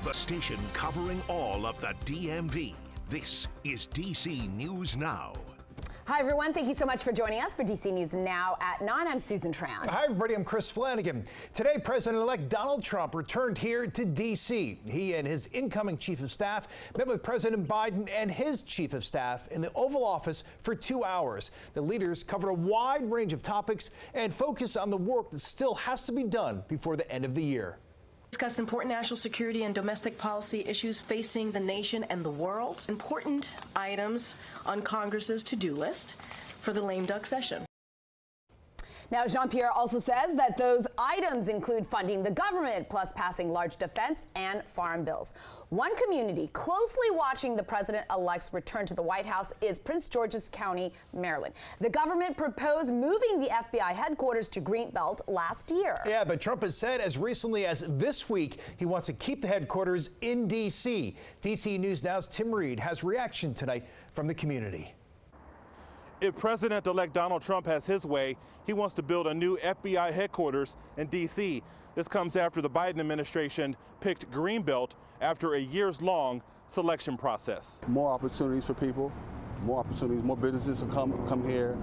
the station covering all of the DMV. This is DC News Now. Hi, everyone. Thank you so much for joining us for DC News Now at 9. I'm Susan Tran. Hi, everybody. I'm Chris Flanagan. Today, President-elect Donald Trump returned here to D.C. He and his incoming chief of staff met with President Biden and his chief of staff in the Oval Office for 2 hours. The leaders covered a wide range of topics and focused on the work that still has to be done before the end of the year. Discussed important national security and domestic policy issues facing the nation and the world. Important items on Congress's to-do list for the lame duck session. Now, Jean-Pierre also says that those items include funding the government, plus passing large defense and farm bills. One community closely watching the president-elect's return to the White House is Prince George's County, Maryland. The government proposed moving the FBI headquarters to Greenbelt last year. Yeah, but Trump has said as recently as this week he wants to keep the headquarters in D.C. DC News Now's Tim Reed has reaction tonight from the community. If President-elect Donald Trump has his way, he wants to build a new FBI headquarters in D.C. This comes after the Biden administration picked Greenbelt after a years-long selection process. More opportunities for people, more opportunities, more businesses to come here.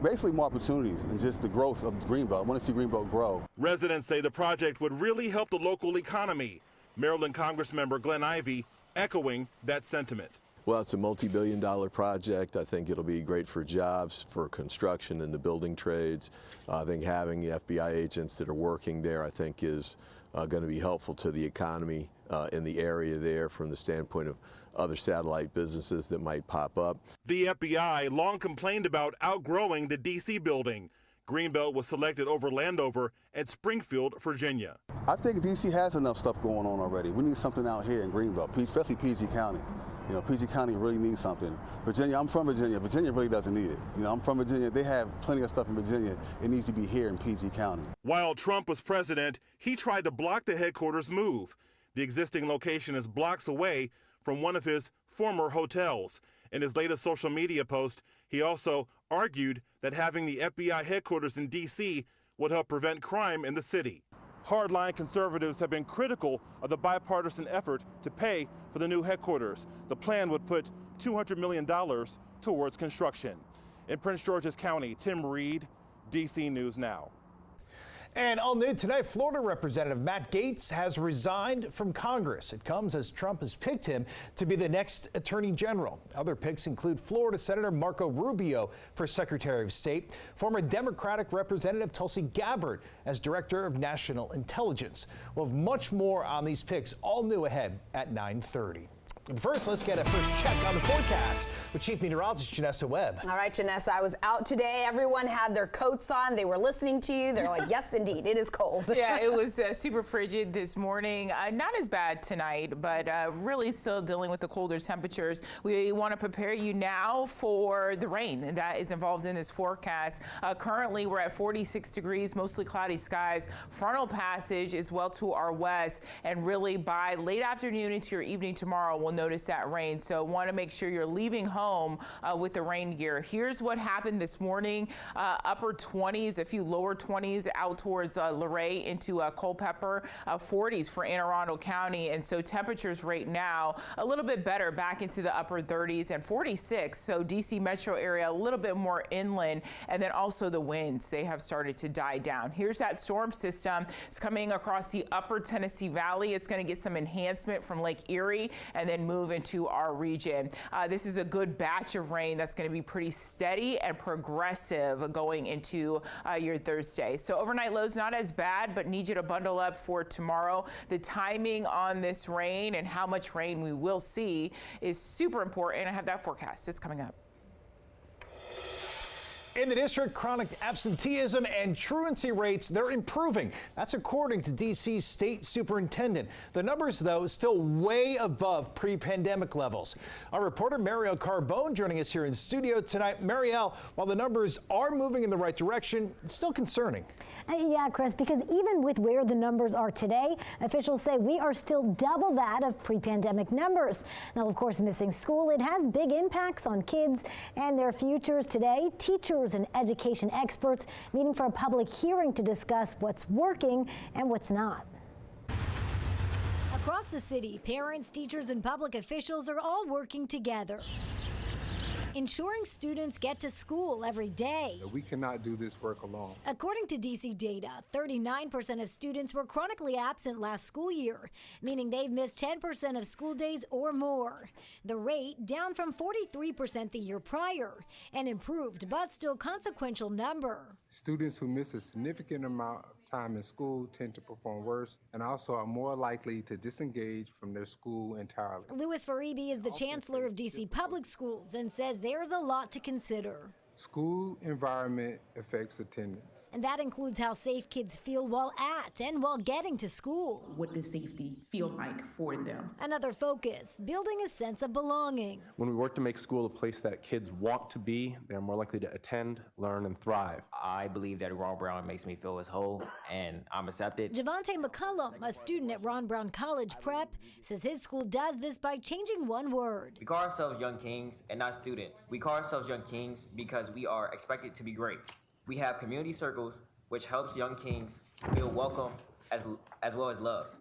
Basically more opportunities and just the growth of Greenbelt. I want to see Greenbelt grow. Residents say the project would really help the local economy. Maryland Congressmember Glenn Ivey echoing that sentiment. Well, it's a multi-billion-dollar project. I think it'll be great for jobs, for construction and the building trades. I think having the FBI agents that are working there, I think, is going to be helpful to the economy in the area there from the standpoint of other satellite businesses that might pop up. The FBI long complained about outgrowing the D.C. building. Greenbelt was selected over Landover and Springfield, Virginia. I think D.C. has enough stuff going on already. We need something out here in Greenbelt, especially PG County. You know, PG County really needs something. Virginia, I'm from Virginia. Virginia really doesn't need it. You know, I'm from Virginia. They have plenty of stuff in Virginia. It needs to be here in PG County. While Trump was president, he tried to block the headquarters move. The existing location is blocks away from one of his former hotels. In his latest social media post, he also argued that having the FBI headquarters in D.C. would help prevent crime in the city. Hardline conservatives have been critical of the bipartisan effort to pay for the new headquarters. The plan would put $200 million towards construction. In Prince George's County, Tim Reed, DC News Now. And all new tonight, Florida Representative Matt Gaetz has resigned from Congress. It comes as Trump has picked him to be the next Attorney General. Other picks include Florida Senator Marco Rubio for Secretary of State, former Democratic Representative Tulsi Gabbard as Director of National Intelligence. We'll have much more on these picks, all new ahead at 9:30. First, let's get a first check on the forecast with Chief Meteorologist Janessa Webb. All right, Janessa, I was out today. Everyone had their coats on. They were listening to you. They're like, yes, indeed, it is cold. Yeah, it was super frigid this morning. Not as bad tonight, but really still dealing with the colder temperatures. We want to prepare you now for the rain that is involved in this forecast. Currently, we're at 46 degrees, mostly cloudy skies. Frontal passage is well to our west, and really by late afternoon into your evening tomorrow, we'll notice that rain. So want to make sure you're leaving home with the rain gear. Here's what happened this morning. Upper 20s, a few lower 20s out towards Luray into Culpeper, 40s for Anne Arundel County. And so temperatures right now a little bit better, back into the upper 30s and 46. So DC metro area a little bit more inland. And then also the winds, they have started to die down. Here's that storm system. It's coming across the upper Tennessee Valley. It's going to get some enhancement from Lake Erie and then move into our region. This is a good batch of rain that's going to be pretty steady and progressive going into your Thursday. So overnight lows not as bad, but need you to bundle up for tomorrow. The timing on this rain and how much rain we will see is super important. I have that forecast. It's coming up. In the district, chronic absenteeism and truancy rates, they're improving. That's according to D.C.'s state superintendent. The numbers, though, still way above pre-pandemic levels. Our reporter, Marielle Carbone, joining us here in studio tonight. Marielle, while the numbers are moving in the right direction, it's still concerning. Yeah, Chris, because even with where the numbers are today, officials say we are still double that of pre-pandemic numbers. Now, of course, missing school, it has big impacts on kids and their futures. Today, teachers and education experts meeting for a public hearing to discuss what's working and what's not. Across the city, parents, teachers, and public officials are all working together, ensuring students get to school every day. We cannot do this work alone. According to DC data, 39% of students were chronically absent last school year, meaning they've missed 10% of school days or more. The rate down from 43% the year prior, an improved but still consequential number. Students who miss a significant amount of time in school tend to perform worse and also are more likely to disengage from their school entirely. Louis Faribi is the chancellor of DC Public Schools and says there's a lot to consider. School environment affects attendance. And that includes how safe kids feel while at and while getting to school. What does safety feel like for them? Another focus, building a sense of belonging. When we work to make school a place that kids want to be, they're more likely to attend, learn, and thrive. I believe that Ron Brown makes me feel as whole and I'm accepted. Javante McCullum, a student at Ron Brown College Prep, says his school does this by changing one word. We call ourselves Young Kings and not students. We call ourselves Young Kings because we are expected to be great. We have community circles, which helps young kings feel welcome as well as loved.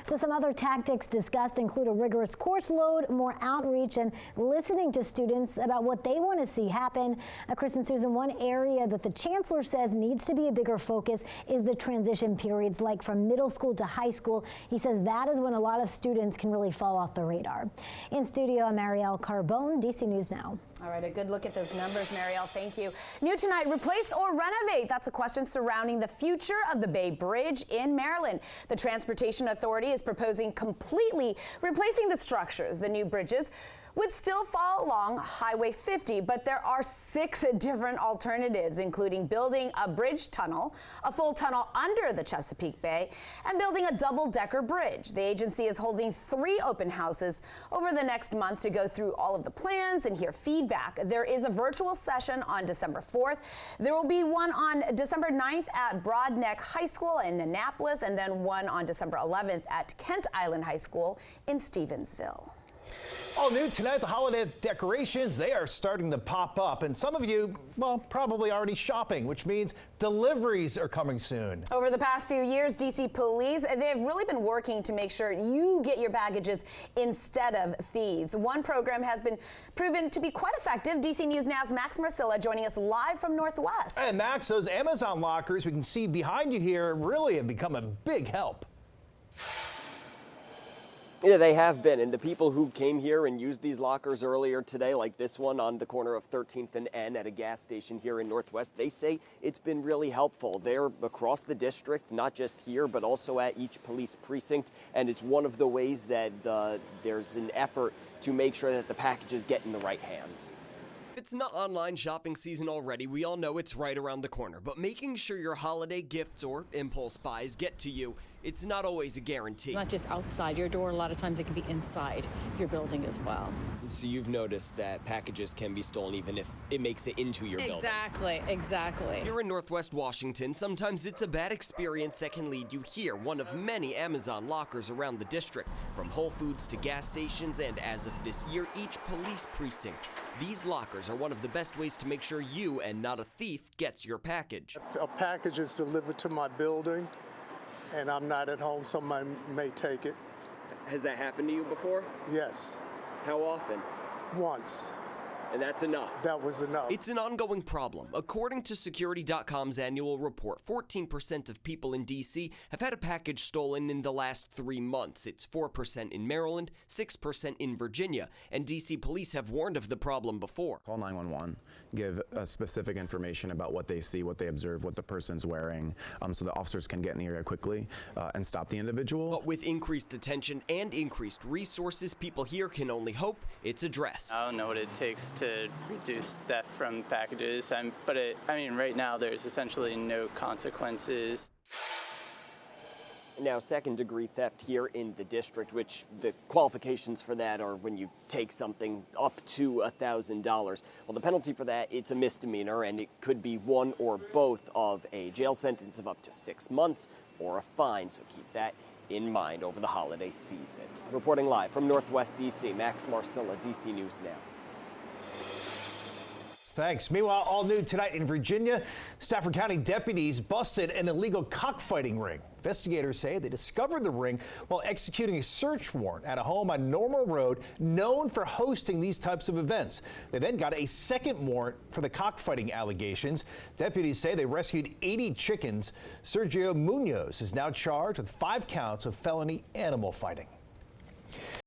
So some other tactics discussed include a rigorous course load, more outreach, and listening to students about what they want to see happen. Chris and Susan, one area that the chancellor says needs to be a bigger focus is the transition periods, like from middle school to high school. He says that is when a lot of students can really fall off the radar. In studio, I'm Marielle Carbone, DC News Now. All right, a good look at those numbers, Marielle. Thank you. New tonight, replace or renovate? That's a question surrounding the future of the Bay Bridge in Maryland. The Transportation Authority is proposing completely replacing the structures. The new bridges would still fall along Highway 50, but there are 6 different alternatives, including building a bridge tunnel, a full tunnel under the Chesapeake Bay, and building a double-decker bridge. The agency is holding 3 open houses over the next month to go through all of the plans and hear feedback. There is a virtual session on December 4th. There will be one on December 9th at Broadneck High School in Annapolis, and then one on December 11th at Kent Island High School in Stevensville. All new tonight, the holiday decorations, they are starting to pop up. And some of you, well, probably already shopping, which means deliveries are coming soon. Over the past few years, DC police, they've really been working to make sure you get your baggages instead of thieves. One program has been proven to be quite effective. DC News Now's Max Marcilla joining us live from Northwest. And Max, those Amazon lockers we can see behind you here really have become a big help. Yeah, they have been, and the people who came here and used these lockers earlier today, like this one on the corner of 13th and N at a gas station here in Northwest, they say it's been really helpful. They're across the district, not just here, but also at each police precinct, and it's one of the ways that there's an effort to make sure that the packages get in the right hands. It's not online shopping season already, we all know it's right around the corner, but making sure your holiday gifts or impulse buys get to you, it's not always a guarantee. It's not just outside your door, a lot of times it can be inside your building as well. So you've noticed that packages can be stolen even if it makes it into your building. Exactly. Here in Northwest Washington, sometimes it's a bad experience that can lead you here, one of many Amazon lockers around the district, from Whole Foods to gas stations, and as of this year, each police precinct. These lockers are one of the best ways to make sure you and not a thief gets your package. A package is delivered to my building and I'm not at home, somebody may take it. Has that happened to you before? Yes. How often? Once. And that's enough. That was enough. It's an ongoing problem. According to Security.com's annual report, 14% of people in D.C. have had a package stolen in the last 3 months. It's 4% in Maryland, 6% in Virginia, and D.C. police have warned of the problem before. Call 911, give specific information about what they see, what they observe, what the person's wearing, so the officers can get in the area quickly and stop the individual. But with increased attention and increased resources, people here can only hope it's addressed. I don't know what it takes to reduce theft from packages, but right now there's essentially no consequences. Now, second-degree theft here in the district, which the qualifications for that are when you take something up to $1,000. Well, the penalty for that, it's a misdemeanor, and it could be one or both of a jail sentence of up to 6 months or a fine, so keep that in mind over the holiday season. Reporting live from Northwest D.C., Max Marcilla, DC News Now. Thanks. Meanwhile, all new tonight in Virginia, Stafford County deputies busted an illegal cockfighting ring. Investigators say they discovered the ring while executing a search warrant at a home on Normal Road known for hosting these types of events. They then got a second warrant for the cockfighting allegations. Deputies say they rescued 80 chickens. Sergio Munoz is now charged with 5 counts of felony animal fighting.